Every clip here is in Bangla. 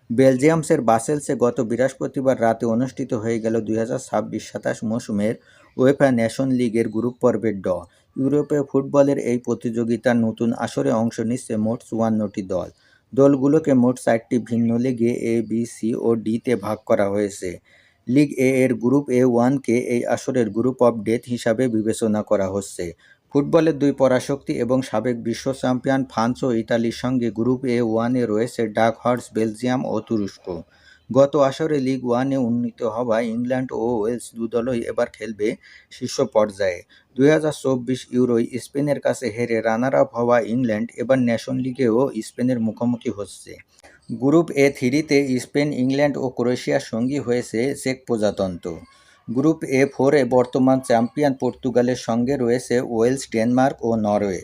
বেলজিয়ামসের বাসেলসে গত বৃহস্পতিবার রাতে অনুষ্ঠিত হয়ে গেল 2026-27 মৌসুমের উয়েফা নেশন লিগের গ্রুপ পর্বের ড্র। ইউরোপীয় ফুটবলের এই প্রতিযোগিতার নতুন আসরে অংশ নিচ্ছে মোট 54টি দল। দলগুলোকে মোট 4টি ভিন্ন লিগে এ, বি, সি ও ডিতে ভাগ করা হয়েছে। লিগ এ এর গ্রুপ A1-কে এই আসরের গ্রুপ অফ ডেথ হিসাবে বিবেচনা করা হচ্ছে। ফুটবলের দুই পরাশক্তি এবং সাবেক বিশ্ব চ্যাম্পিয়ন ফ্রান্স ও ইতালির সঙ্গে গ্রুপ A1-এ রয়েছে ডার্ক হর্স বেলজিয়াম ও তুরস্ক। গত আসরে লিগ ওয়ানে উন্নীত হওয়া ইংল্যান্ড ও ওয়েলস দুদলই এবার খেলবে শীর্ষ পর্যায়ে। 2024 ইউরোয় স্পেনের কাছে হেরে রানার আপ হওয়া ইংল্যান্ড এবার নেশন লিগেও স্পেনের মুখোমুখি হচ্ছে। গ্রুপ A3-তে স্পেন, ইংল্যান্ড ও ক্রোয়েশিয়ার সঙ্গী হয়েছে চেক প্রজাতন্ত্র। গ্রুপ A4-এ বর্তমান চ্যাম্পিয়ন পর্তুগালের সঙ্গে রয়েছে ওয়েলস, ডেনমার্ক ও নরওয়ে।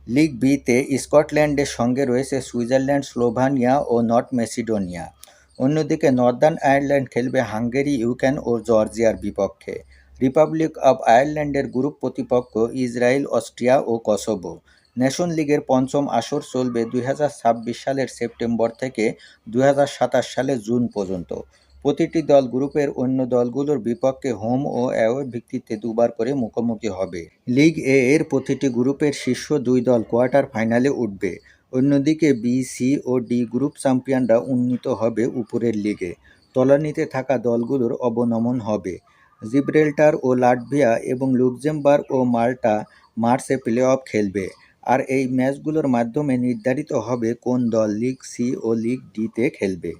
লিগ বিতে স্কটল্যান্ডের সঙ্গে রয়েছে সুইজারল্যান্ড, স্লোভানিয়া ও নর্থ ম্যাসিডোনিয়া। অন্যদিকে নর্দার্ন আয়ারল্যান্ড খেলবে হাঙ্গেরি, ইউক্রেন ও জর্জিয়ার বিপক্ষে। রিপাবলিক অব আয়ারল্যান্ডের গ্রুপ প্রতিপক্ষ ইসরায়েল, অস্ট্রিয়া ও কসোভো। নেশন লিগের পঞ্চম আসর চলবে 2026 সালের সেপ্টেম্বর থেকে 2027 সালের জুন পর্যন্ত। প্রতিটি দল গ্রুপের অন্য দলগুলোর বিপক্ষে হোম ও অ্যাওয়ে ভিত্তিতে দুবার করে মুখোমুখি হবে। লিগ এ এর প্রতিটি গ্রুপের শীর্ষ দুই দল কোয়ার্টার ফাইনালে উঠবে। অন্যদিকে বি, সি ও ডি গ্রুপ চ্যাম্পিয়নরা উন্নীত হবে উপরের লিগে। তলানিতে থাকা দলগুলোর অবনমন হবে। জিব্রাল্টার ও লাটভিয়া এবং লুক্সেমবার্গ ও মাল্টা মার্চে প্লে-অফ খেলবে। আর এই ম্যাচগুলোর মাধ্যমে নির্ধারিত হবে কোন দল লিগ সি ও লিগ ডিতে খেলবে।